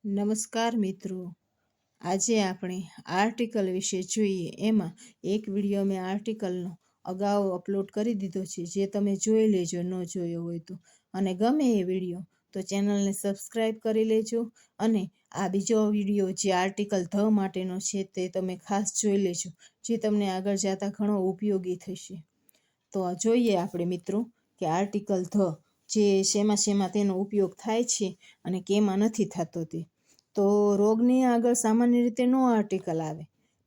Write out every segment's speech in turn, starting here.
નમસ્કાર મિત્રો, આજે આપણે આર્ટિકલ વિશે જોઈએ. એમાં એક વિડીયો મેં આર્ટિકલનો અગાઉ અપલોડ કરી દીધો છે, જે તમે જોઈ લેજો ન જોયો હોય તો. અને ગમે એ વિડીયો તો ચેનલને સબસ્ક્રાઈબ કરી લેજો. અને આ બીજો વિડીયો જે આર્ટિકલ ધ માટેનો છે તે તમે ખાસ જોઈ લેજો, જે તમને આગળ જતા ઘણો ઉપયોગી થશે. તો જોઈએ આપણે મિત્રો કે આર્ટિકલ ધ જે શેમાં તેનો ઉપયોગ થાય છે અને કેમાં નથી થતો તે. તો રોગની આગળ સામાન્ય રીતે નો આર્ટિકલ આવે,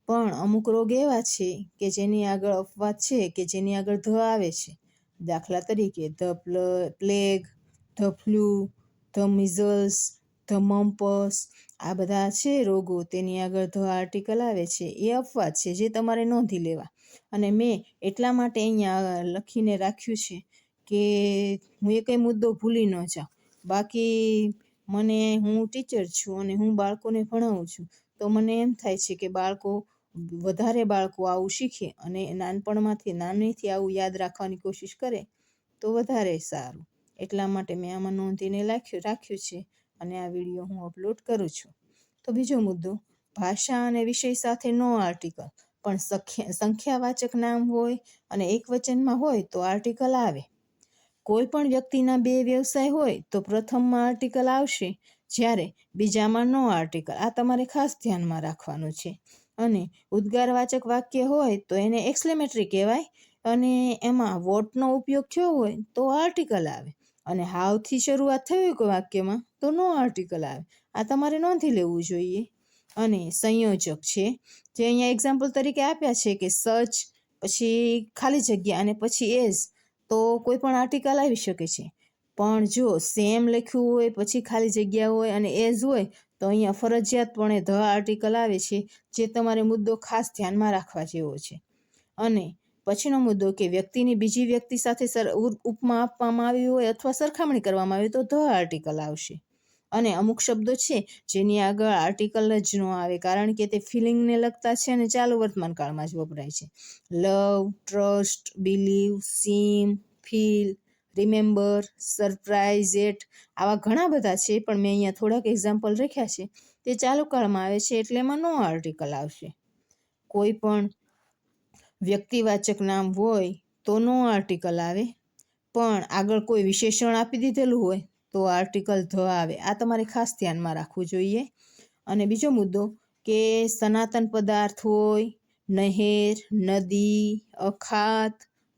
પણ અમુક રોગ એવા છે કે જેની આગળ અપવાદ છે કે જેની આગળ ધ આવે છે. દાખલા તરીકે the plague, the flu, the measles, the mumps, આ બધા છે રોગો, તેની આગળ ધ આર્ટિકલ આવે છે. એ અપવાદ છે જે તમારે નોંધી લેવા. અને મેં એટલા માટે અહીંયા લખીને રાખ્યું છે કે હું એ કંઈ મુદ્દો ભૂલી ન જાઉં. બાકી હું ટીચર છું અને હું બાળકોને ભણાવું છું, તો મને એમ થાય છે કે વધારે બાળકો આવું શીખે અને નાનેથી આવું યાદ રાખવાની કોશિશ કરે તો વધારે સારું. એટલા માટે મેં આમાં નોંધીને રાખ્યું છે અને આ વિડીયો હું અપલોડ કરું છું. તો બીજો મુદ્દો, ભાષા અને વિષય સાથે નો આર્ટિકલ, પણ સંખ્યાવાચક નામ હોય અને એક વચનમાં હોય તો આર્ટિકલ આવે. કોઈ પણ વ્યક્તિના બે વ્યવસાય હોય તો પ્રથમમાં આર્ટિકલ આવશે, જ્યારે બીજામાં નો આર્ટિકલ. આ તમારે ખાસ ધ્યાનમાં રાખવાનું છે. અને ઉદ્ગારવાચક વાક્ય હોય તો એને એક્સક્લેમેટરી કહેવાય, અને એમાં વોટનો ઉપયોગ થયો હોય તો આર્ટિકલ આવે. અને હાવથી શરૂઆત થઈ હોય કોઈ વાક્યમાં તો નો આર્ટિકલ આવે. આ તમારે નોંધી લેવું જોઈએ. અને સંયોજક છે, જે અહીંયા એક્ઝામ્પલ તરીકે આપ્યા છે કે સચ, પછી ખાલી જગ્યા અને પછી એઝ, તો કોઈ પણ આર્ટિકલ આવી શકે છે. પણ જો સેમ લખ્યું હોય પછી ખાલી જગ્યા હોય અને એઝ હોય તો અહીંયા ફરજિયાતપણે ધ આર્ટિકલ આવે છે, જે તમારે મુદ્દો ખાસ ધ્યાનમાં રાખવા જેવો છે. અને પછીનો મુદ્દો કે વ્યક્તિની બીજી વ્યક્તિ સાથે ઉપમા આપવામાં આવી હોય અથવા સરખામણી કરવામાં આવી તો ધ આર્ટિકલ આવશે. અને અમુક શબ્દો છે જેની આગળ આર્ટિકલ જ ન આવે, કારણ કે તે ફિલિંગને લગતા છે અને ચાલુ વર્તમાન કાળમાં જ વપરાય છે. Love, trust, believe, seem, feel, remember, surprise etc, આવા ઘણા બધા છે, પણ મેં અહીંયા થોડાક એક્ઝામ્પલ રાખ્યા છે. તે ચાલુ કાળમાં આવે છે એટલે એમાં નો આર્ટિકલ આવશે. કોઈ પણ વ્યક્તિવાચક નામ હોય તો નો આર્ટિકલ આવે, પણ આગળ કોઈ વિશેષણ આપી દીધેલું હોય તો આર્ટિકલ ધ આવે. આ તમારે ખાસ ધ્યાનમાં રાખવું જોઈએ. અને બીજો મુદ્દો કે સનાતન પદાર્થ હોય, નહેર, નદી, અખાત,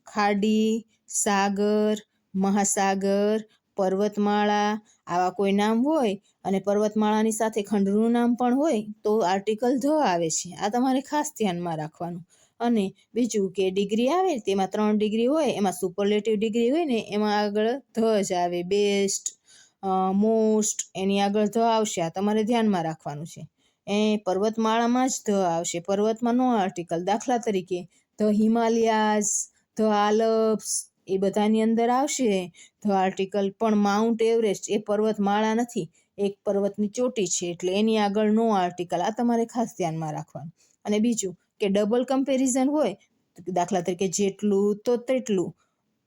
ખાડી, સાગર, મહાસાગર, પર્વતમાળા, આવા કોઈ નામ હોય અને પર્વતમાળાની સાથે ખંડનું નામ પણ હોય તો આર્ટિકલ ધ આવે છે. આ તમારે ખાસ ધ્યાનમાં રાખવાનું. અને બીજું કે ડિગ્રી આવે, તેમાં 3 ડિગ્રી હોય, એમાં સુપરલેટિવ ડિગ્રી હોય ને એમાં આગળ ધ જ આવે. બેસ્ટ, મોસ્ટ, એની આગળ ધ આવશે. આ તમારે ધ્યાનમાં રાખવાનું છે. પર્વતમાળામાં જ ધ આવશે, પર્વતમાં નો આર્ટિકલ. દાખલા તરીકે ધ હિમાલયાઝ, ધ આલ્પ્સ, એ બધાની અંદર આવશે ધ આર્ટિકલ. પણ માઉન્ટ એવરેસ્ટ એ પર્વતમાળા નથી, એક પર્વતની ચોટી છે, એટલે એની આગળ નો આર્ટિકલ. આ તમારે ખાસ ધ્યાનમાં રાખવાનું. અને બીજું કે ડબલ કમ્પેરિઝન હોય, દાખલા તરીકે જેટલું તો તેટલું,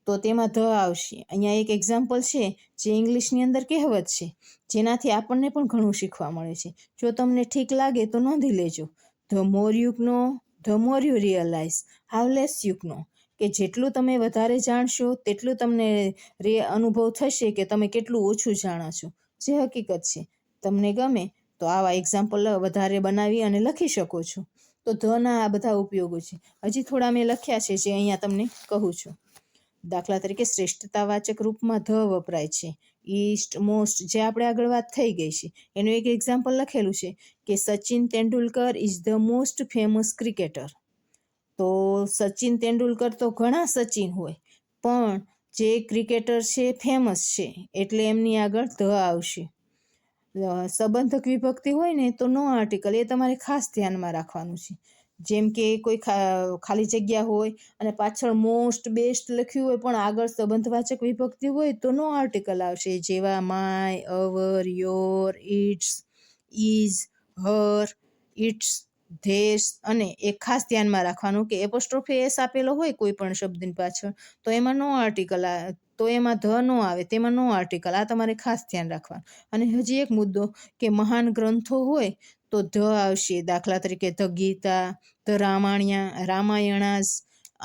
તો તેમાં ધ આવશે. અહીંયા એક એક્ઝામ્પલ છે જે ઇંગ્લિશની અંદર કહેવત છે, જેનાથી આપણને પણ ઘણું શીખવા મળે છે. જો તમને ઠીક લાગે તો નોંધી લેજો. The more you know, the more you realize how less you know, કે જેટલું તમે વધારે જાણશો તેટલું તમને અનુભવ થશે કે તમે કેટલું ઓછું જાણો છો, જે હકીકત છે. તમને ગમે તો આવા એક્ઝામ્પલ વધારે બનાવી અને લખી શકો છો. તો ધના આ બધા ઉપયોગો છે. હજી થોડા મેં લખ્યા છે જે અહીંયા તમને કહું છું. દાખલા તરીકે શ્રેષ્ઠતાવાચક રૂપમાં ધ વપરાય છે. ઈસ્ટ, મોસ્ટ, જે આપણે આગળ વાત થઈ ગઈ છે, એનું એક એક્ઝામ્પલ લખેલું છે કે Sachin Tendulkar is the most famous cricketer. તો સચિન તેંડુલકર તો ઘણા સચિન હોય, પણ જે ક્રિકેટર છે ફેમસ છે એટલે એમની આગળ ધ આવશે. સંબંધક વિભક્તિ હોય ને તો નો આર્ટિકલ. એ તમારે ખાસ ધ્યાનમાં રાખવાનું છે. જેમ કે કોઈ ખાલી જગ્યા હોય અને પાછળ મોસ્ટ, બેસ્ટ લખ્યું હોય, પણ આગળ સંબંધવાચક વિભક્તિ હોય તો નો આર્ટિકલ આવશે. જેવા my, our, your, its, is, her, its, these. અને એક ખાસ ધ્યાનમાં રાખવાનું કે એપોસ્ટ્રોફી એસ આપેલો હોય કોઈ પણ શબ્દની પાછળ તો એમાં નો આર્ટિકલ તો એમાં ધ નો આવે, તેમાં નો આર્ટિકલ. આ તમારે ખાસ ધ્યાન રાખવાનું. અને હજી એક મુદ્દો કે મહાન ગ્રંથો હોય તો ધ આવશે. દાખલા તરીકે ધ ગીતા, ધ રામાયણાસ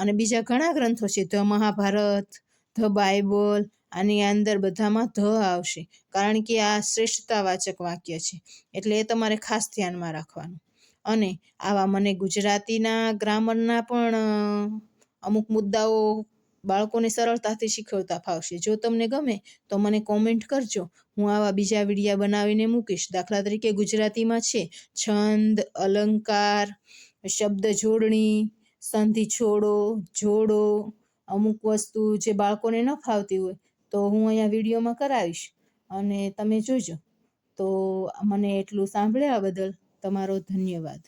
અને બીજા ઘણા ગ્રંથો છે, ધ મહાભારત, ધ બાઇબલ. આની અંદર બધામાં ધ આવશે, કારણ કે આ શ્રેષ્ઠતાવાચક વાક્ય છે. એટલે એ તમારે ખાસ ધ્યાનમાં રાખવાનું. અને આવા મને ગુજરાતીના ગ્રામરના પણ અમુક મુદ્દાઓ બાળકોને સરળતાથી શીખવતા ફાવશે. જો તમને ગમે તો મને કોમેન્ટ કરજો, હું આવા બીજા વિડીયા બનાવીને મૂકીશ. દાખલા તરીકે ગુજરાતીમાં છે છંદ, અલંકાર, શબ્દ જોડણી, સંધિ છોડો, જોડો, અમુક વસ્તુ જે બાળકોને ન ફાવતી હોય તો હું અહીંયા વિડીયોમાં કરાવીશ અને તમે જોજો. તો મને એટલું સાંભળ્યા બદલ તમારો ધન્યવાદ.